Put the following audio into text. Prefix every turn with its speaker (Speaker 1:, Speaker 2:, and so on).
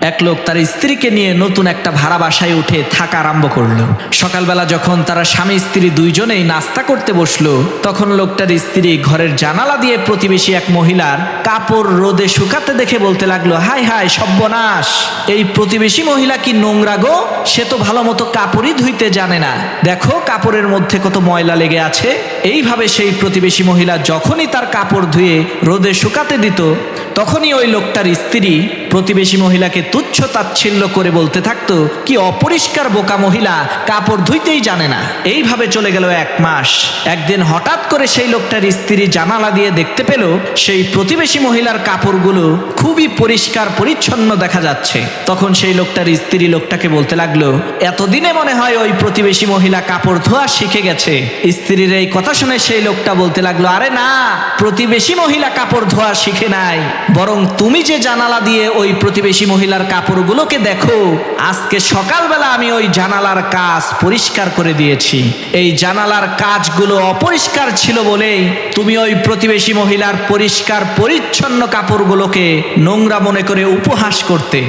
Speaker 1: এক লোক তার স্ত্রীকে নিয়ে নতুন একটা ভাড়া বাসায় উঠে থাকা আরম্ভ করলো। সকালবেলা যখন তারা স্বামী স্ত্রী দুইজনেই নাস্তা করতে বসলো, তখন লোকটার স্ত্রী ঘরের জানালা দিয়ে প্রতিবেশী এক মহিলার কাপড় রোদে শুকাতে দেখে বলতে লাগলো, হায় হায় সর্বনাশ, এই প্রতিবেশী মহিলা কি নোংরা গো, সে তো ভালো মতো কাপড়ই ধুইতে জানে না, দেখো কাপড়ের মধ্যে কত ময়লা লেগে আছে। এইভাবে সেই প্রতিবেশী মহিলা যখনই তার কাপড় ধুয়ে রোদে শুকাতে দিত, তখনই ওই লোকটার স্ত্রী প্রতিবেশী মহিলাকে তুচ্ছ তাচ্ছিল্য করে বলতে থাকতো, কি অপরিষ্কার বোকা মহিলা, কাপড় ধুইতেই জানে না। এইভাবে চলে গেল 1 মাস। একদিন হঠাৎ করে সেই লোকটার স্ত্রী জানালা দিয়ে দেখতে পেল সেই প্রতিবেশী মহিলার কাপড়গুলো খুবই পরিষ্কার পরিচ্ছন্ন দেখা যাচ্ছে। তখন সেই লোকটার স্ত্রী লোকটাকে বলতে লাগলো, এতদিনে মনে হয় ওই প্রতিবেশী মহিলা কাপড় ধোয়া শিখে গেছে। স্ত্রীর এই কথা শুনে সেই লোকটা বলতে লাগলো, আরে না, প্রতিবেশী মহিলা কাপড় ধোয়া শিখে নাই, বরং তুমি যে জানালা দিয়ে ওই প্রতিবেশী মহিলার কাপড়গুলোকে দেখো, আজকে সকালবেলা আমি ওই জানালার কাজ পরিষ্কার করে দিয়েছি। এই জানালার কাজগুলো অপরিষ্কার ছিল বলেই তুমি ওই প্রতিবেশী মহিলার পরিষ্কার পরিচ্ছন্ন কাপড়গুলোকে নোংরা মনে করে উপহাস করতে।